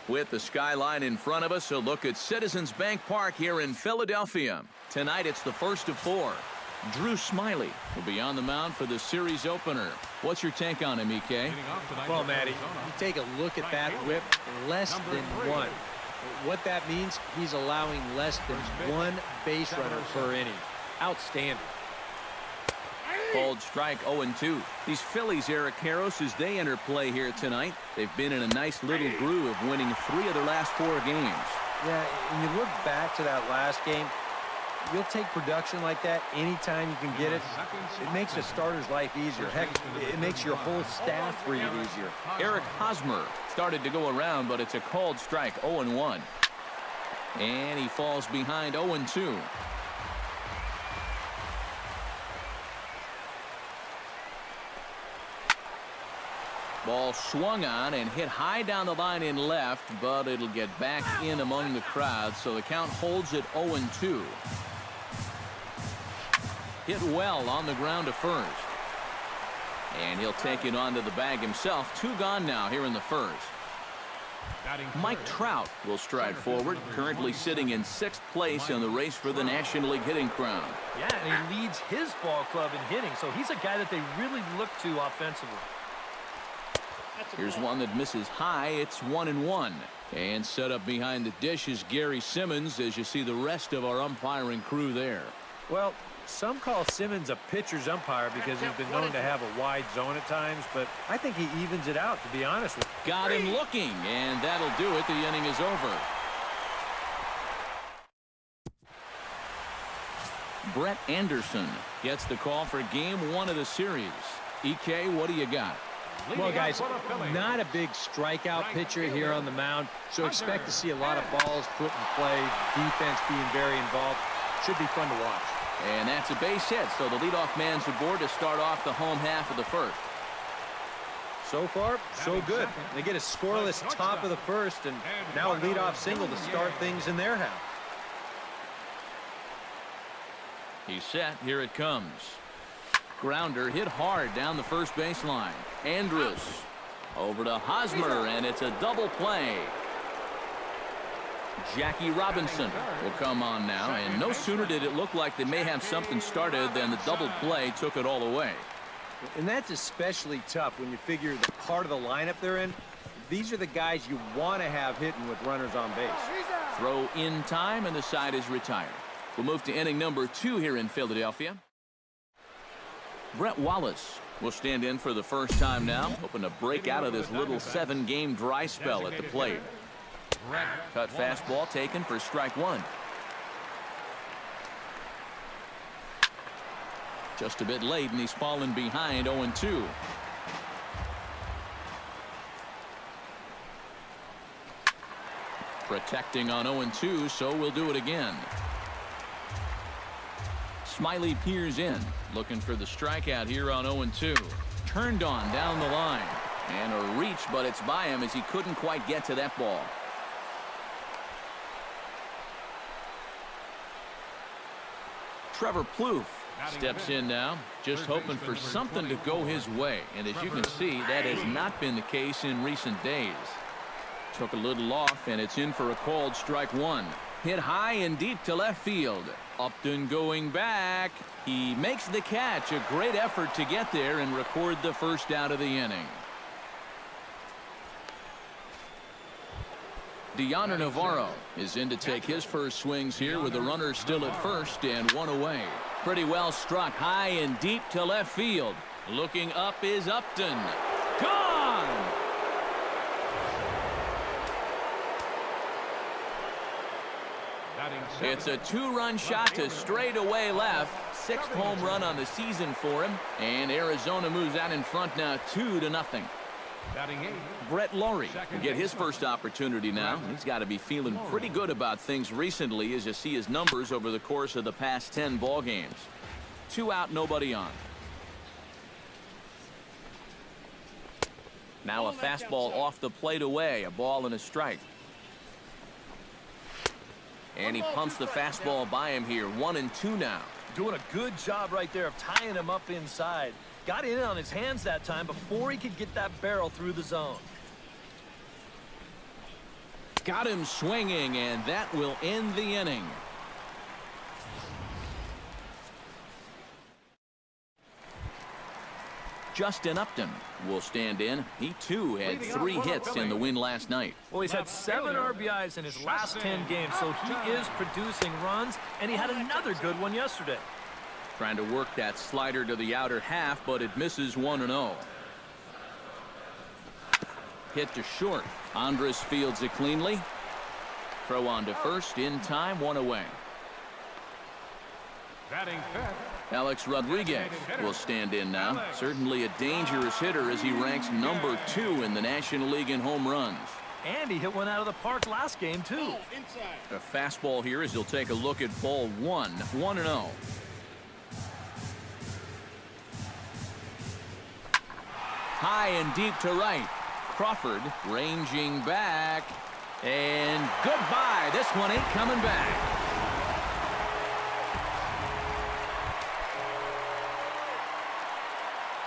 With the skyline in front of us, a look at Citizens Bank Park here in Philadelphia. Tonight it's the first of 4. Drew Smyly will be on the mound for the series opener. What's your take on him, EK? Well, Matty, you take a look at that whip, less than 1. What that means, he's allowing less than 1 base runner per inning. Outstanding. Called strike 0-2. These Phillies, Eric Karros, as they enter play here tonight, they've been in a nice little groove, winning 3 of their last 4 games. Yeah, and you look back to that last game, you'll take production like that anytime you can get it. It makes a starter's life easier. Heck, it makes your whole staff breathe easier. Eric Hosmer started to go around, but it's a called strike 0-1. And he falls behind 0-2. Ball swung on and hit high down the line in left, but it'll get back in among the crowd, so the count holds at 0-2. Hit well on the ground to first. And he'll take it onto the bag himself. 2 gone now here in the first. Mike Trout will stride forward, currently sitting in 6th place in the race for the National League hitting crown. Yeah, and he leads his ball club in hitting, so he's a guy that they really look to offensively. Here's one that misses high. It's 1-1. And set up behind the dish is Gary Simmons, as you see the rest of our umpiring crew there. Well, some call Simmons a pitcher's umpire because he's been known to have a wide zone at times, but I think he evens it out, to be honest with you. Got him looking, and that'll do it. The inning is over. Brett Anderson gets the call for game 1 of the series. EK, what do you got? Well, guys, not a big strikeout pitcher here on the mound, so expect to see a lot of balls put in play, defense being very involved. Should be fun to watch. And that's a base hit, so the leadoff man's aboard to start off the home half of the first. So far, so good. They get a scoreless top of the first, and now a leadoff single to start things in their half. He's set. Here it comes. Grounder hit hard down the first baseline. Andrus over to Hosmer, and it's a double play. Jackie Robinson will come on now, and no sooner did it look like they may have something started than the double play took it all away. And that's especially tough when you figure the part of the lineup they're in. These are the guys you want to have hitting with runners on base. Throw in time, and the side is retired. We'll move to inning number 2 here in Philadelphia. Brett Wallace will stand in for the first time now, hoping to break out of this little 7-game dry spell at the plate. Cut fastball taken for strike 1. Just a bit late, and he's fallen behind 0-2. Protecting on 0-2, so we'll do it again. Smyly peers in, looking for the strikeout here on 0-2. Turned on down the line. And a reach, but it's by him as he couldn't quite get to that ball. Trevor Plouffe steps in now, just hoping for something to go his way. And as you can see, that has not been the case in recent days. Took a little off, and it's in for a called strike 1. Hit high and deep to left field. Upton going back. He makes the catch. A great effort to get there and record the first out of the inning. Deoner Navarro is in to take his first swings here with the runner still at first and 1 away. Pretty well struck high and deep to left field. Looking up is Upton. Gone! It's a 2-run shot to straightaway left. 6th home run on the season for him. And Arizona moves out in front now 2-0. Brett Laurie will get his first opportunity now. He's got to be feeling pretty good about things recently as you see his numbers over the course of the past 10 ball games. 2 out, nobody on. Now a fastball off the plate away. A ball and a strike. And he pumps the fastball by him here. 1-2 now. Doing a good job right there of tying him up inside. Got in on his hands that time before he could get that barrel through the zone. Got him swinging, and that will end the inning. Justin Upton will stand in. He, too, had 3 hits in the win last night. Well, he's had 7 RBIs in his last 10 games, so he is producing runs, and he had another good one yesterday. Trying to work that slider to the outer half, but it misses 1-0. Hit to short. Andres fields it cleanly. Throw on to first in time, 1 away. Alex Rodriguez will stand in now. Certainly a dangerous hitter as he ranks number 2 in the National League in home runs. And he hit one out of the park last game, too. A fastball here as he'll take a look at ball 1, 1-0. High and deep to right. Crawford ranging back. And goodbye. This one ain't coming back.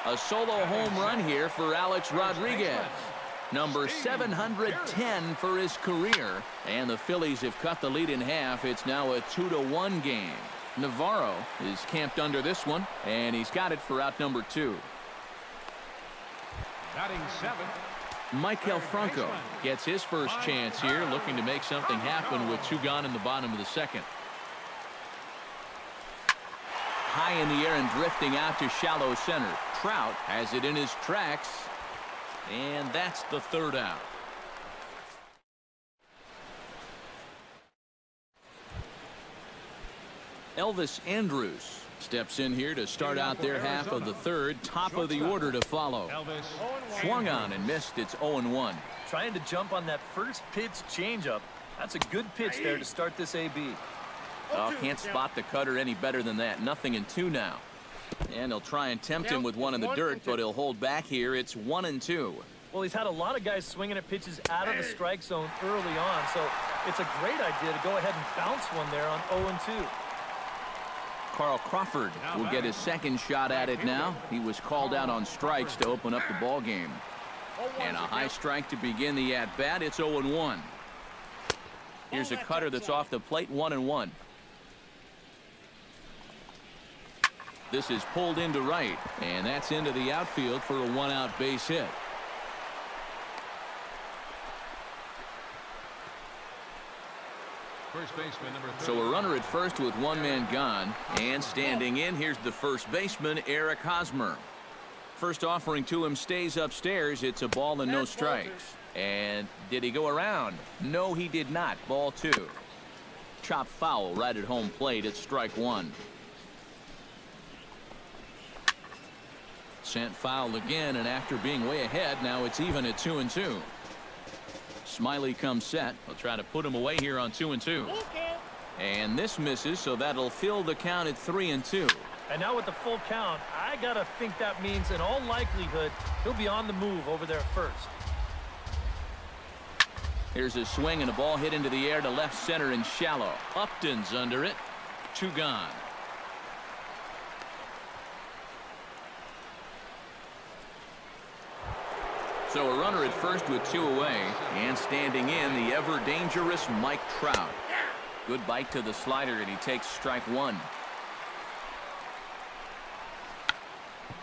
A solo home run here for Alex Rodriguez. Number 710 for his career. And the Phillies have cut the lead in half. It's now a 2-1 game. Navarro is camped under this one, and he's got it for out number 2. Batting 7th. Michael Franco gets his first chance here, looking to make something happen with 2 gone in the bottom of the second. High in the air and drifting out to shallow center. Trout has it in his tracks, and that's the 3rd out. Elvis Andrus steps in here to start out their half of the 3rd. Top of the order to follow. Swung on and missed. It's 0-1. Trying to jump on that first pitch changeup. That's a good pitch there to start this AB. Oh, can't spot the cutter any better than that. 0-2 now. And he'll try and tempt him with one in the dirt, but he'll hold back here. It's 1-2. Well, he's had a lot of guys swinging at pitches out of the strike zone early on, so it's a great idea to go ahead and bounce one there on 0-2. Carl Crawford will get his second shot at it now. He was called out on strikes to open up the ball game. And a high strike to begin the at-bat. It's 0-1. Here's a cutter that's off the plate, 1-1. This is pulled into right, and that's into the outfield for a 1-out base hit. First baseman, number 30. So a runner at first with 1 man gone, and standing in, here's the first baseman, Eric Hosmer. First offering to him stays upstairs. It's a ball and no strikes. And did he go around? No, he did not. Ball 2. Chop foul right at home plate. It's strike 1. Sent foul again, and after being way ahead, now it's even at 2-2. Smiley comes set. He'll try to put him away here on 2-2. And this misses, so that'll fill the count at 3-2. And now with the full count, I gotta think that means in all likelihood he'll be on the move over there at first. Here's a swing and a ball hit into the air to left center and shallow. Upton's under it. 2 gone. So a runner at first with 2 away, and standing in, the ever-dangerous Mike Trout. Good bite to the slider, and he takes strike 1.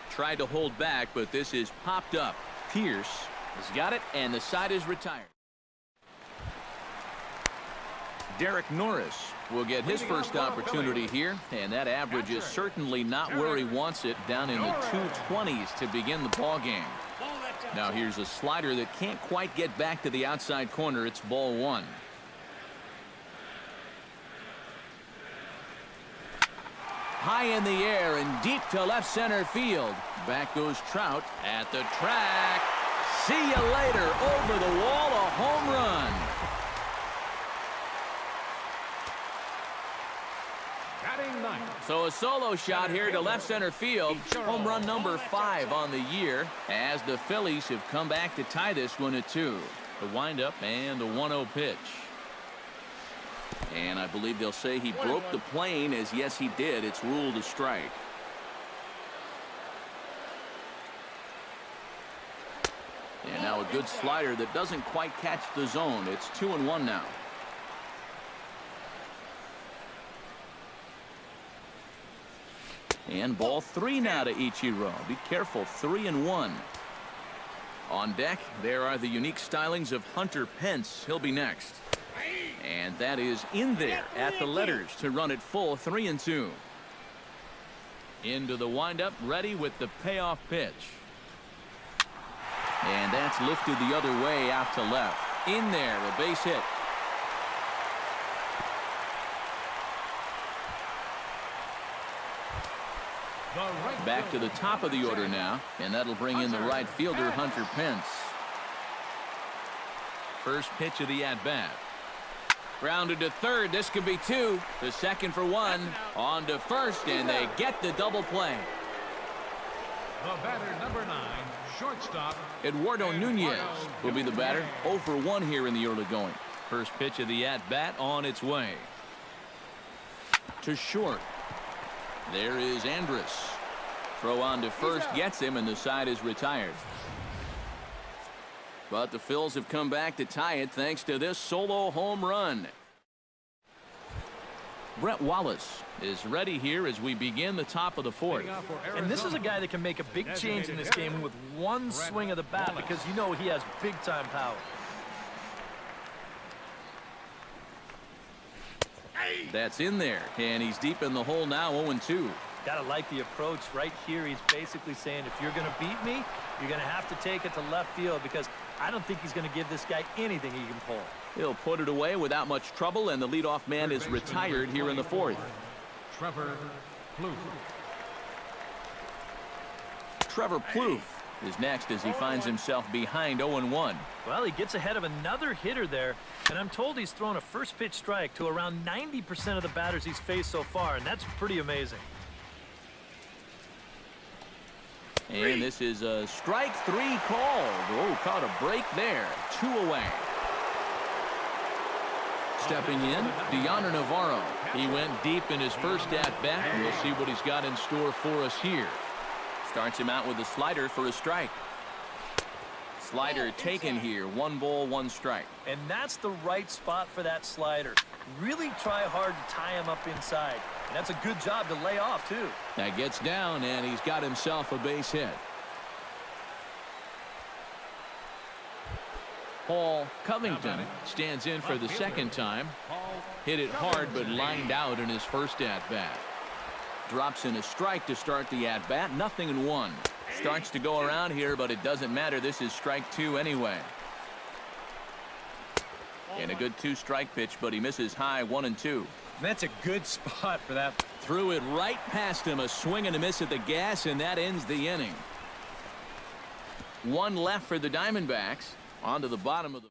Tried to hold back, but this is popped up. Pierce has got it, and the side is retired. Derek Norris will get his first opportunity here, and that average is certainly not where he wants it, down in the 220s to begin the ball game. Now here's a slider that can't quite get back to the outside corner. It's ball 1. High in the air and deep to left center field. Back goes Trout at the track. See you later. Over the wall, a home run. So a solo shot here to left center field. Home run number 5 on the year, as the Phillies have come back to tie this one at 2. The windup and the 1-0 pitch. And I believe they'll say he broke the plane, as yes he did. It's ruled a strike. And now a A good slider that doesn't quite catch the zone. It's 2-1 now. And ball 3 now to Ichiro. Be careful, 3-1. On deck, there are the unique stylings of Hunter Pence. He'll be next. And that is in there at the letters to run it full, 3-2. Into the windup, ready with the payoff pitch. And that's lifted the other way out to left. In there, a base hit. Back to the top of the order now, and that'll bring in the right fielder, Hunter Pence. First pitch of the at-bat. Grounded to third. This could be 2. The second for 1. On to first, and they get the double play. The batter, number 9, shortstop. Eduardo Nunez will be the batter. 0 for 1 here in the early going. First pitch of the at-bat on its way. To short. There is Andrus. Throw on to first gets him, and the side is retired. But the Phils have come back to tie it thanks to this solo home run. Brett Wallace is ready here as we begin the top of the 4th. And this is a guy that can make a big change in this game with one swing of the bat because you know he has big-time power. That's in there, and he's deep in the hole now, 0-2. Gotta like the approach right here. He's basically saying, if you're going to beat me, you're going to have to take it to left field because I don't think he's going to give this guy anything he can pull. He'll put it away without much trouble, and the leadoff man is retired here in the 4th. Trevor Plouffe. Trevor Plouffe is next as he finds himself behind 0-1. Well, he gets ahead of another hitter there, and I'm told he's thrown a first pitch strike to around 90% of the batters he's faced so far, and that's pretty amazing. And this is a strike 3 called. Oh, caught a break there. 2 away. Stepping in, Deoner Navarro. He went deep in his first at-bat, and we'll see what he's got in store for us here. Starts him out with a slider for a strike. Slider taken here. 1 ball, 1 strike. And that's the right spot for that slider. Really try hard to tie him up inside. And that's a good job to lay off, too. That gets down, and he's got himself a base hit. Paul Covington stands in for the second time. Hit it hard, but lined out in his first at-bat. Drops in a strike to start the at-bat. 0-1. Starts to go around here, but it doesn't matter. This is strike 2 anyway. And a good 2-strike pitch, but he misses high, 1-2. That's a good spot for that. Threw it right past him. A swing and a miss at the gas, and that ends the inning. 1 left for the Diamondbacks. On to the bottom of the...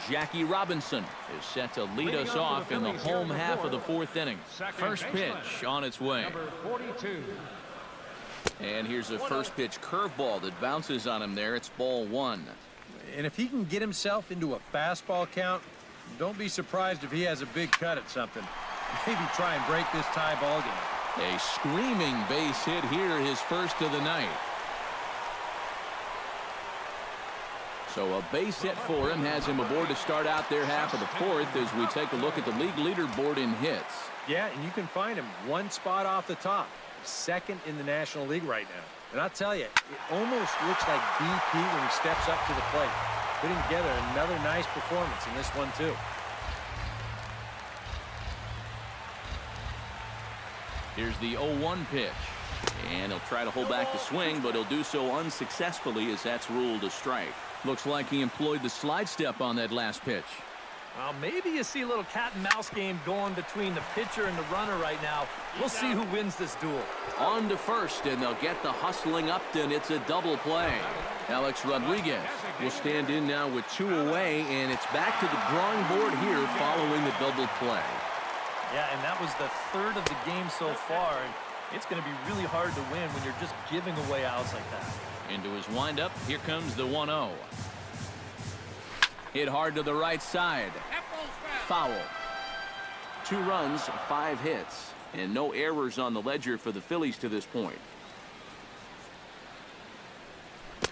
Jackie Robinson is set to lead us off in the home half of the 4th inning. First pitch on its way. Number 42. And here's a first pitch curveball that bounces on him there. It's ball 1. And if he can get himself into a fastball count, don't be surprised if he has a big cut at something. Maybe try and break this tie ball game. A screaming base hit here, his first of the night. So a base hit for him has him aboard to start out their half of the 4th as we take a look at the league leaderboard in hits. Yeah, and you can find him 1 spot off the top. 2nd in the National League right now. And I'll tell you, it almost looks like BP when he steps up to the plate. Putting together another nice performance in this one, too. Here's the 0-1 pitch. And he'll try to hold back the swing, but he'll do so unsuccessfully as that's ruled a strike. Looks like he employed the slide step on that last pitch. Well, maybe you see a little cat-and-mouse game going between the pitcher and the runner right now. We'll see who wins this duel. On to first, and they'll get the hustling Upton. It's a double play. Alex Rodriguez will stand in now with 2 away, and it's back to the drawing board here following the double play. Yeah, and that was the 3rd of the game so far, and it's going to be really hard to win when you're just giving away outs like that. Into his windup, here comes the 1-0. Hit hard to the right side. Foul. 2 runs, 5 hits, and no errors on the ledger for the Phillies to this point.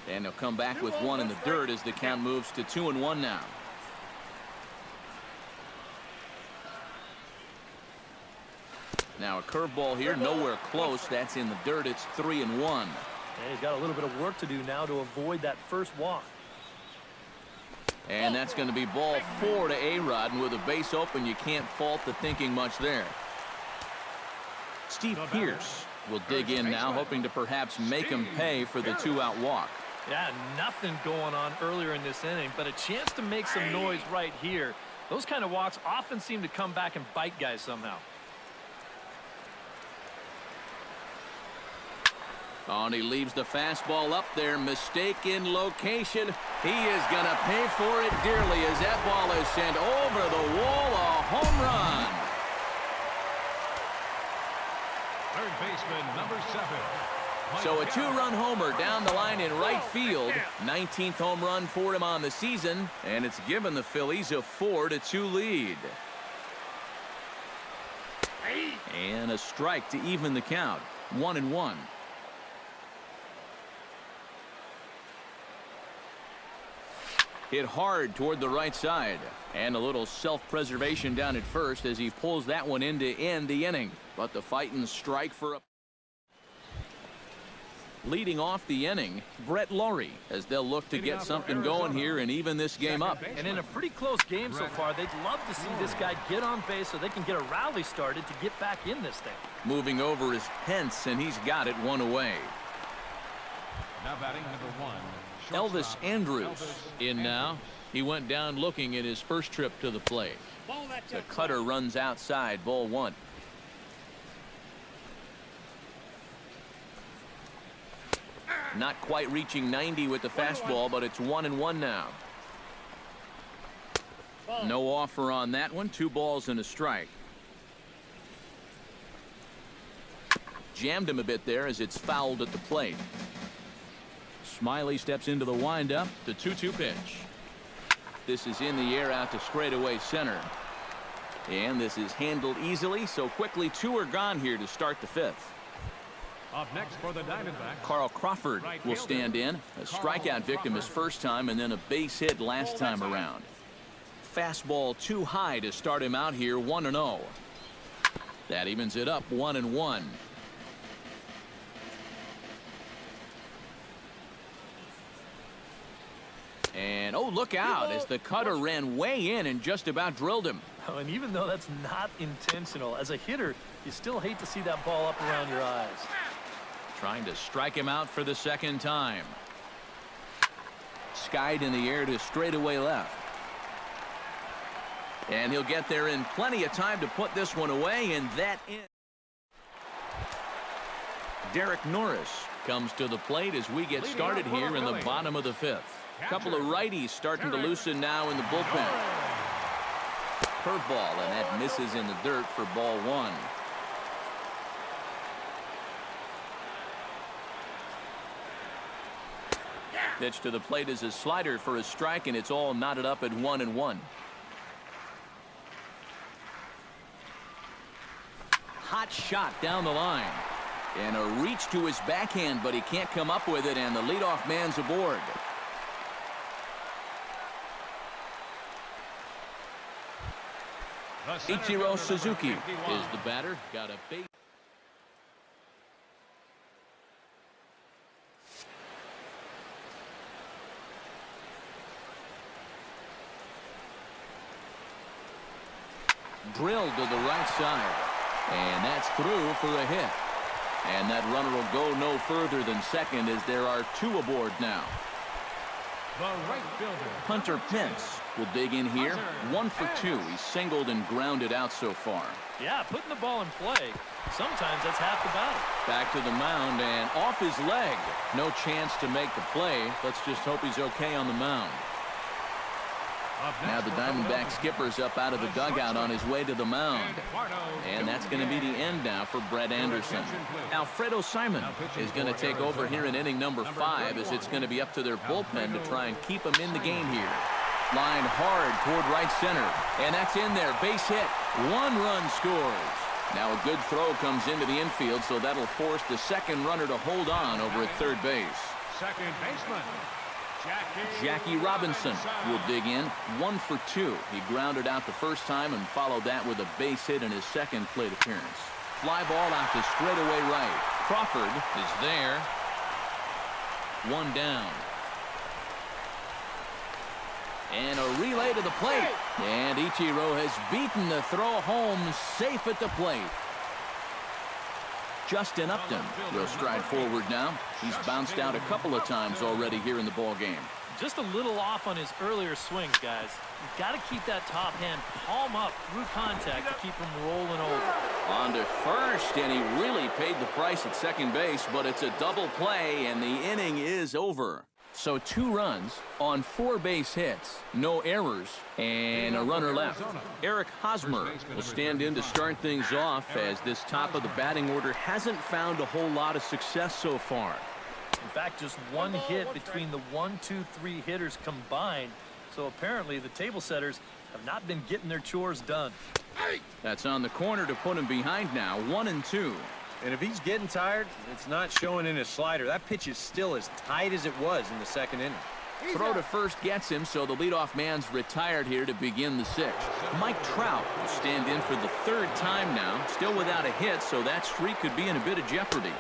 And he'll come back with one in the dirt as the count moves to 2-1 now. Now a curveball here, nowhere close. That's in the dirt. It's 3-1. Yeah, he's got a little bit of work to do now to avoid that first walk. And that's going to be ball 4 to A-Rod. And with a base open, you can't fault the thinking much there. Steve Pearce will dig in now, hoping to perhaps make him pay for the 2-out walk. Yeah, nothing going on earlier in this inning, but a chance to make some noise right here. Those kind of walks often seem to come back and bite guys somehow. Oh, and he leaves the fastball up there. Mistaken location. He is going to pay for it dearly as that ball is sent over the wall. A home run. Third baseman, number 7. So a 2-run homer down the line in right field. 19th home run for him on the season, and it's given the Phillies a 4-2 lead. And a strike to even the count. 1-1. Hit hard toward the right side. And a little self-preservation down at first as he pulls that one in to end the inning. But the fighting strike for a... Leading off the inning, Brett Laurie, as they'll look to get something going here and even this game up. And in a pretty close game so far, they'd love to see this guy get on base so they can get a rally started to get back in this thing. Moving over is Pence, and he's got it one away. Now batting number 1. Elvis Andrus in now. He went down looking at his first trip to the plate. The cutter runs outside, ball 1. Not quite reaching 90 with the fastball, but it's 1-1 now. No offer on that one. 2 balls and a strike. Jammed him a bit there as it's fouled at the plate. Smiley steps into the windup. The 2-2 pitch. This is in the air out to straightaway center. And this is handled easily, so quickly 2 are gone here to start the 5th. Up next for the Diamondbacks, Carl Crawford will stand in. A strikeout victim his first time and then a base hit last time around. Fastball too high to start him out here, 1-0. That evens it up, 1-1. And oh, look out as the cutter ran way in and just about drilled him. Oh, and even though that's not intentional, as a hitter, you still hate to see that ball up around your eyes. Trying to strike him out for the second time. Skied in the air to straightaway left. And he'll get there in plenty of time to put this one away, and that in. Derek Norris comes to the plate as we get started here in the bottom of the 5th. A couple of righties starting to loosen now in the bullpen. Curveball, and that misses in the dirt for ball 1. Pitch to the plate is a slider for a strike, and it's all knotted up at 1-1. Hot shot down the line. And a reach to his backhand, but he can't come up with it, and the leadoff man's aboard. Ichiro Suzuki is the batter. Got a base. Drilled to the right side. And that's through for a hit. And that runner will go no further than second as there are 2 aboard now. the right fielder, Hunter Pence will dig in here. 1 for 2. He's singled and grounded out so far. Yeah, putting the ball in play, sometimes that's half the battle. Back to the mound and off his leg. No chance to make the play. Let's just hope he's okay on the mound. Now the Diamondback skipper's up out of the dugout on his way to the mound. And that's going to be the end now for Brett Anderson. Alfredo Simon is going to take over here in inning number 5 as it's going to be up to their bullpen to try and keep him in the game here. Line hard toward right center. And that's in there. Base hit. 1 run scores. Now a good throw comes into the infield, so that'll force the second runner to hold on over at third base. second baseman, Jackie Robinson will dig in. 1 for 2. He grounded out the first time and followed that with a base hit in his second plate appearance. Fly ball out to straightaway right. Crawford is there. 1 down. And a relay to the plate. And Ichiro has beaten the throw home safe at the plate. Justin Upton will stride forward now. He's bounced out a couple of times already here in the ball game. Just a little off on his earlier swings, guys. You've got to keep that top hand palm up through contact to keep him rolling over. On to first, and he really paid the price at second base, but it's a double play, and the inning is over. So 2 runs on 4 base hits, no errors, and a runner left. Eric Hosmer will stand in to start things off, as this top of the batting order hasn't found a whole lot of success so far. In fact, just 1 hit between the 1, 2, 3 hitters combined. So apparently the table setters have not been getting their chores done. That's on the corner to put him behind now, 1-2. And if he's getting tired, it's not showing in his slider. That pitch is still as tight as it was in the second inning. Throw to first gets him, so the leadoff man's retired here to begin the 6th. Mike Trout will stand in for the 3rd time now, still without a hit, so that streak could be in a bit of jeopardy.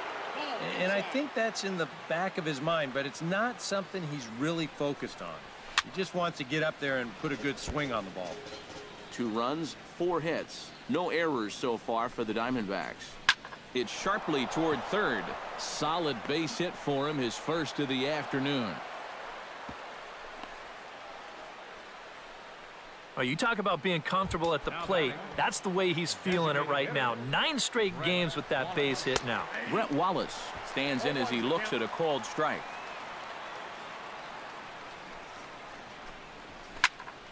And I think that's in the back of his mind, but it's not something he's really focused on. He just wants to get up there and put a good swing on the ball. 2 runs, 4 hits. No errors so far for the Diamondbacks. It's sharply toward third. Solid base hit for him, his first of the afternoon. Oh, you talk about being comfortable at the plate. That's the way he's feeling it right now. 9 straight games with that base hit now. Brett Wallace stands in as he looks at a called strike.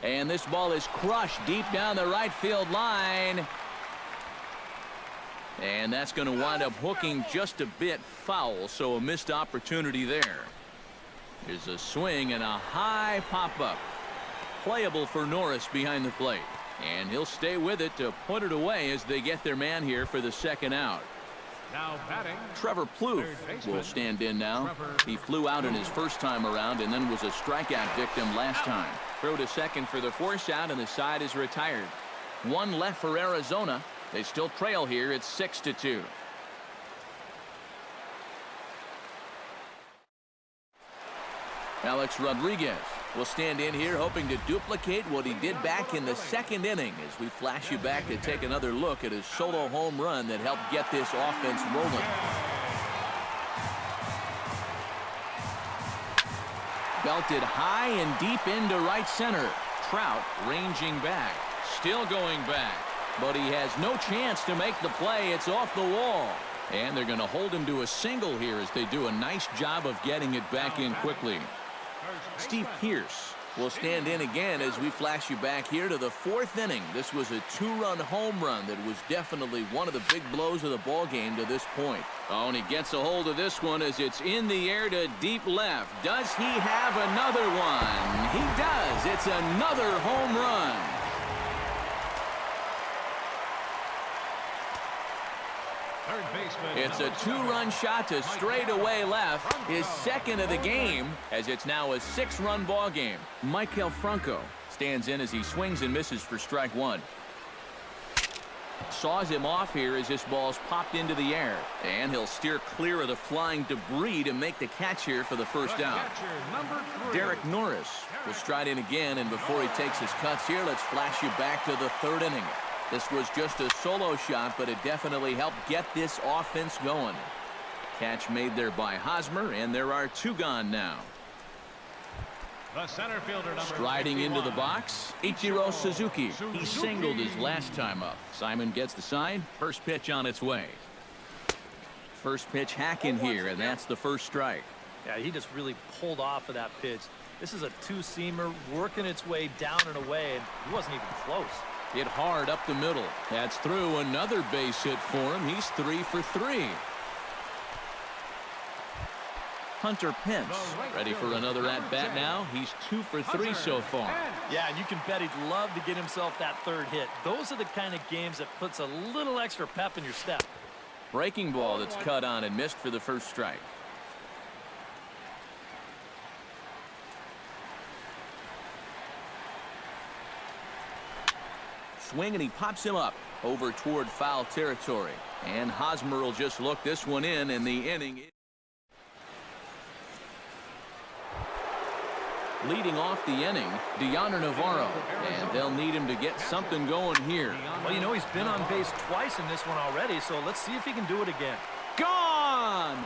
And this ball is crushed deep down the right field line. And that's going to wind up hooking just a bit foul, so a missed opportunity there. There's a swing and a high pop-up. Playable for Norris behind the plate. And he'll stay with it to put it away as they get their man here for the 2nd out. now batting, Trevor Plouffe will stand in now. He flew out in his first time around and then was a strikeout victim last time. Throw to second for the force out, and the side is retired. 1 left for Arizona. They still trail here. It's 6-2. Alex Rodriguez will stand in here hoping to duplicate what he did back in the 2nd inning as we flash you back to take another look at his solo home run that helped get this offense rolling. Belted high and deep into right center. Trout ranging back. Still going back. But he has no chance to make the play. It's off the wall. And they're going to hold him to a single here as they do a nice job of getting it back in quickly. Steve Pearce will stand in again as we flash you back here to the 4th inning. This was a 2-run home run that was definitely one of the big blows of the ball game to this point. Oh, and he gets a hold of this one as it's in the air to deep left. Does he have another one? He does. It's another home run. It's a 2-run shot to straightaway left, his 2nd of the game, as it's now a 6-run ball game. Michael Franco stands in as he swings and misses for strike 1. Saws him off here as this ball's popped into the air, and he'll steer clear of the flying debris to make the catch here for the first out. Derek Norris will stride in again, and before he takes his cuts here, let's flash you back to the 3rd inning. This was just a solo shot, but it definitely helped get this offense going. Catch made there by Hosmer, and there are 2 gone now. The center fielder, striding into the box, Ichiro Suzuki. He singled his last time up. Simon gets the sign. First pitch on its way. First pitch hacking here, and that's the first strike. Yeah, he just really pulled off of that pitch. This is a 2-seamer working its way down and away, and he wasn't even close. Hit hard up the middle. That's through. Another base hit for him. He's 3 for 3. Hunter Pence ready for another at-bat now. He's 2 for 3 so far. Yeah, and you can bet he'd love to get himself that 3rd hit. Those are the kind of games that puts a little extra pep in your step. Breaking ball that's cut on and missed for the first strike. swing, and he pops him up over toward foul territory. And Hosmer will just look this one in the inning. Leading off the inning, Navarro, and they'll need him to get something going here. Well, you know, he's been on base twice in this one already, so let's see if he can do it again. Gone!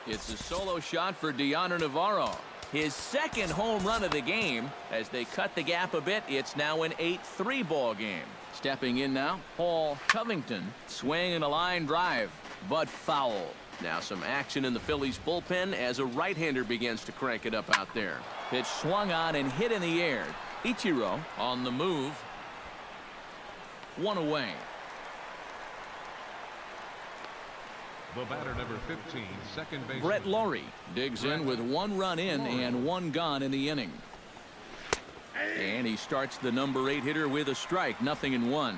It's a solo shot for Navarro. His second home run of the game. As they cut the gap a bit, it's now an 8-3 ball game. Stepping in now, Paul Covington. Swing and a line drive, but foul. Now some action in the Phillies bullpen as a right-hander begins to crank it up out there. Pitch swung on and hit in the air. Ichiro on the move. One away. The batter, number 15, second baseman. Brett Laurie digs in with 1 run in and 1 gone in the inning. And he starts the number 8 hitter with a strike, 0-1.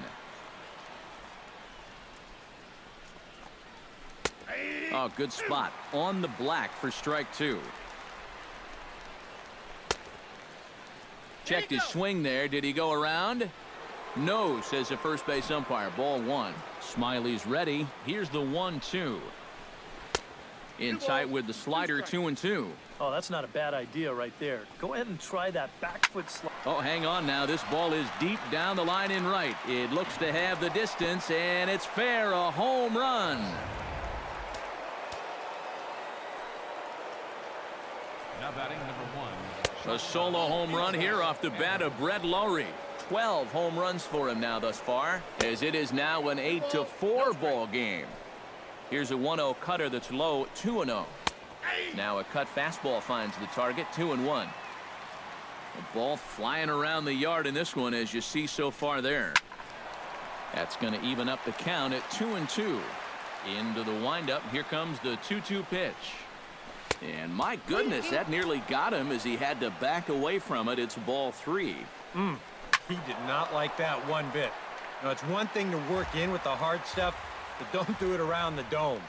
Oh, good spot on the black for strike 2. Checked his swing there. Did he go around? No, says the first base umpire. Ball 1. Smiley's ready. Here's the 1-2. In tight with the slider, 2-2. Oh, that's not a bad idea right there. Go ahead and try that back foot slide. Oh, hang on now. This ball is deep down the line in right. It looks to have the distance, and it's fair. A home run. Now batting, number 1. A solo home run here off the bat of Brett Laurie. 12 home runs for him now thus far, as it is now an 8-4 ball game. Here's a 1-0 cutter that's low, 2-0. Now a cut fastball finds the target, 2-1. The ball flying around the yard in this one, as you see so far there. That's going to even up the count at 2-2. Into the windup. Here comes the 2-2 pitch. And my goodness, that nearly got him as he had to back away from it. It's ball 3. He did not like that one bit. Now, it's one thing to work in with the hard stuff, but don't do it around the dome.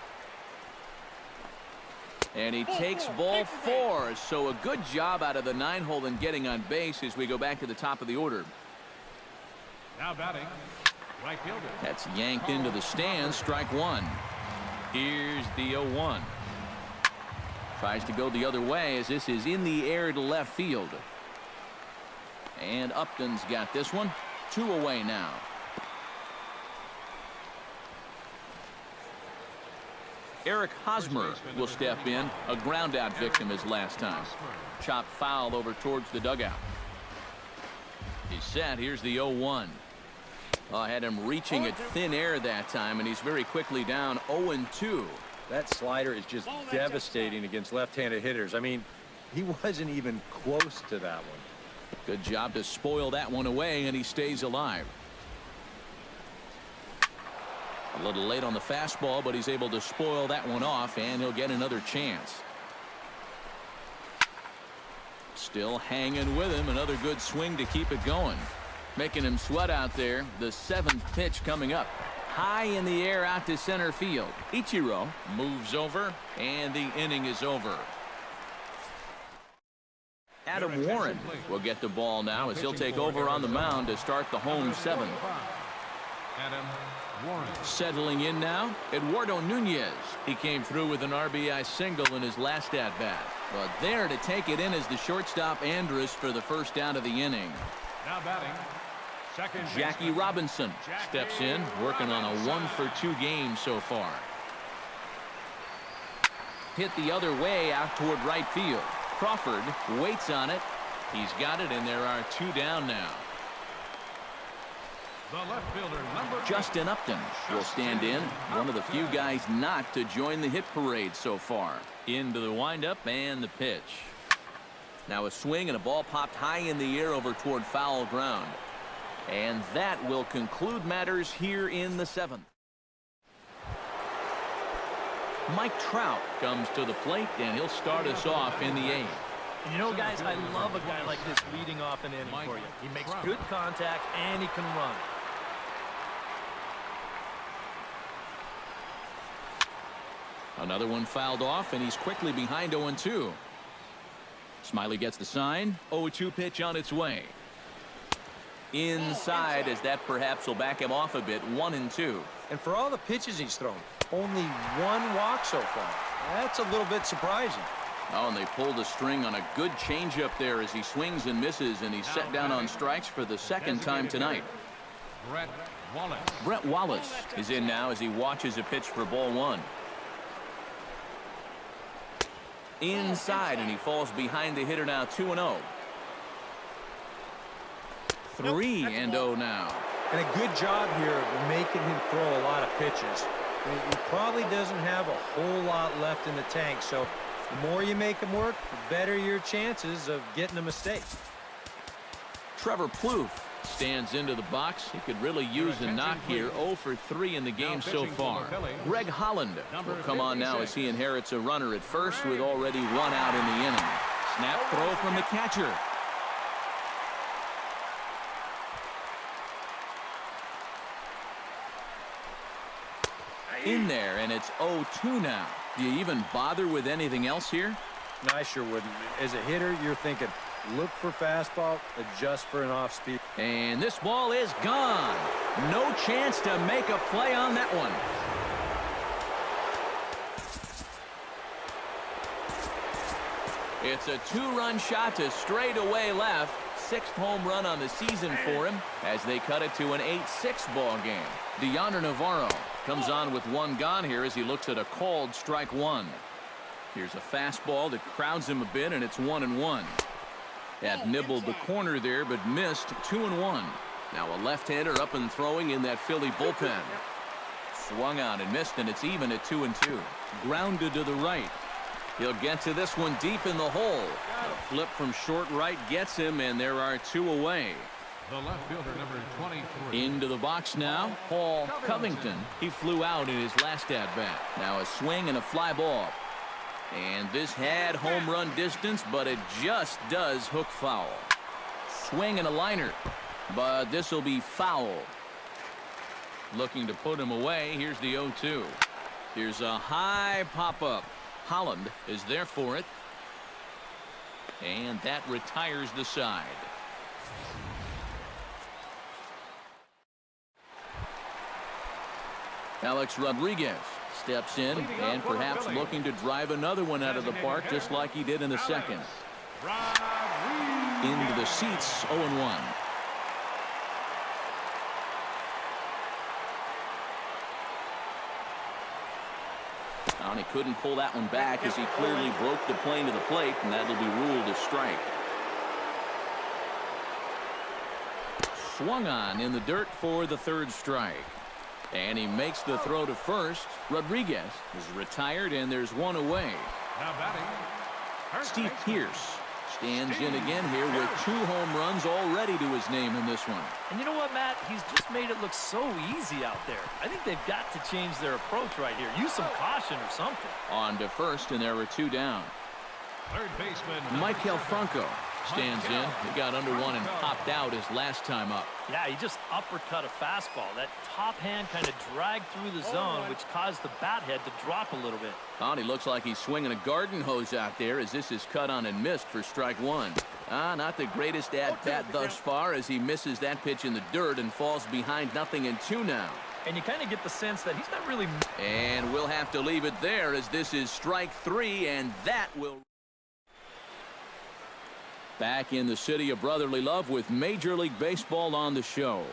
And he takes ball 4. So a good job out of the 9-hole in getting on base as we go back to the top of the order. Now batting, right fielder. That's yanked into the stands. Strike 1. Here's the 0-1. Tries to go the other way as this is in the air to left field. And Upton's got this one. 2 away now. Eric Hosmer will step in. A ground out victim as last time. Chopped foul over towards the dugout. He's set. Here's the 0-1. I had him reaching at thin air that time, and he's very quickly down 0-2. That slider is just devastating against left-handed hitters. I mean, he wasn't even close to that one. Good job to spoil that one away, and he stays alive. A little late on the fastball, but he's able to spoil that one off, and he'll get another chance. Still hanging with him. Another good swing to keep it going. Making him sweat out there. The 7th pitch coming up. High in the air out to center field. Ichiro moves over, and the inning is over. Adam Warren will get the ball now as he'll take over on the mound to start the home 7th. Adam Warren. Settling in now, Eduardo Nunez. He came through with an RBI single in his last at-bat. But there to take it in is the shortstop Andrus for the first down of the inning. Now batting, second Jackie baseman. Robinson steps in, working on a 1-for-2 game so far. Hit the other way out toward right field. Crawford waits on it. He's got it, and there are 2 down now. The left fielder, number Justin Upton will stand in, one of the few guys not to join the hit parade so far. Into the windup and the pitch. Now a swing and a ball popped high in the air over toward foul ground. And that will conclude matters here in the 7th. Mike Trout comes to the plate, and he'll start us off in the 8th. You know, guys, I love a guy like this leading off an inning for you. He makes good contact, and he can run. Another one fouled off, and he's quickly behind 0-2. Smiley gets the sign. 0-2 pitch on its way. Inside, as that perhaps will back him off a bit. 1-2. And for all the pitches he's thrown, only one walk so far. That's a little bit surprising. Oh, and they pulled a string on a good changeup there as he swings and misses, and he's set down on strikes for the second time tonight. Brett Wallace is in now as he watches a pitch for ball one. Inside, and he falls behind the hitter now. 2-0. 3-0 now. And a good job here of making him throw a lot of pitches. He probably doesn't have a whole lot left in the tank, so the more you make him work, the better your chances of getting a mistake. Trevor Plouffe stands into the box. He could really use a knock here. 0 for 3 in the game so far. Greg Holland will come on now as he inherits a runner at first with already one out in the inning. Snap throw from the catcher. In there, and it's 0-2 now. Do you even bother with anything else here? No, I sure wouldn't. As a hitter, you're thinking, look for fastball, adjust for an off speed. And this ball is gone. No chance to make a play on that one. It's a two-run shot to straightaway left. 6th home run on the season for him as they cut it to an 8-6 ball game. Deoner Navarro comes on with one gone here as he looks at a called strike one. Here's a fastball that crowds him a bit, and it's 1-1. Had nibbled the corner there, but missed. 2-1. Now a left-hander up and throwing in that Philly bullpen. Swung on and missed, and it's even at 2-2. Grounded to the right. He'll get to this one deep in the hole. A flip from short right gets him, and there are 2 away. The left fielder, number 23. Into the box now, Paul Covington. He flew out in his last at-bat. Now a swing and a fly ball. And this had home run distance, but it just does hook foul. Swing and a liner, but this will be foul. Looking to put him away. Here's the 0-2. Here's a high pop-up. Holland is there for it. And that retires the side. Alex Rodriguez steps in and perhaps looking to drive another one out of the park just like he did in the second. Into the seats. 0-1. And he couldn't pull that one back as he clearly broke the plane to the plate, and that'll be ruled a strike. Swung on in the dirt for the 3rd strike. And he makes the throw to first. Rodriguez is retired, and there's 1 away. Now batting, Steve Pearce stands in again here with 2 home runs already to his name in this one. And you know what, Matt? He's just made it look so easy out there. I think they've got to change their approach right here. Use some caution or something. On to first, and there were 2 down. third baseman, Michael Franco stands in. He got under one and popped out his last time up. Yeah, he just uppercut a fastball. That top hand kind of dragged through the zone, which caused the bat head to drop a little bit. Oh, he looks like he's swinging a garden hose out there as this is cut on and missed for strike 1. Not the greatest at-bat thus far as he misses that pitch in the dirt and falls behind 0-2 now. And you kind of get the sense that he's not really... And we'll have to leave it there as this is strike 3, and that will... Back in the city of brotherly love with Major League Baseball on the show.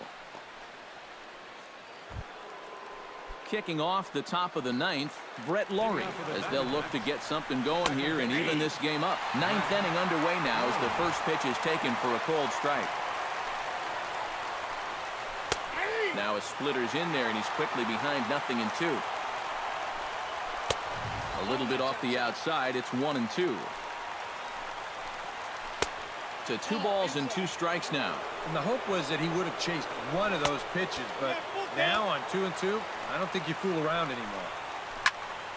Kicking off the top of the 9th, Brett Laurie, as they'll look to get something going here and even this game up. 9th inning underway now as the first pitch is taken for a cold strike. Now a splitter's in there, and he's quickly behind 0-2. A little bit off the outside. It's 1-2. To 2 balls and 2 strikes now. And the hope was that he would have chased one of those pitches, but now on 2-2, I don't think you fool around anymore.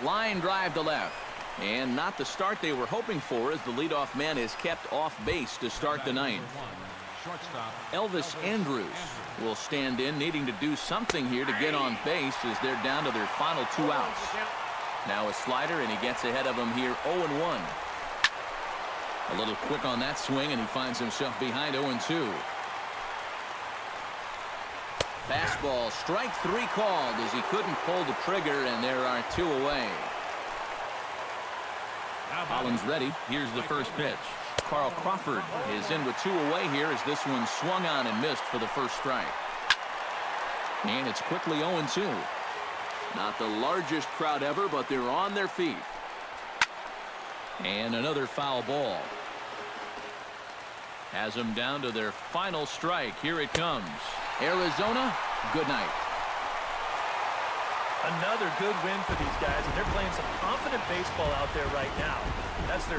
Line drive to left. And not the start they were hoping for as the leadoff man is kept off base to start the 9th. Elvis Andrus will stand in, needing to do something here to get on base as they're down to their final 2 outs. Now a slider, and he gets ahead of him here. 0-1. A little quick on that swing, and he finds himself behind 0-2. Fastball, strike 3 called as he couldn't pull the trigger, and there are 2 away. Holland's ready. Here's the first pitch. Carl Crawford is in with 2 away here as this one swung on and missed for the first strike. And it's quickly 0-2. Not the largest crowd ever, but they're on their feet. And another foul ball. Has them down to their final strike. Here it comes. Arizona, good night. Another good win for these guys, and they're playing some confident baseball out there right now. That's their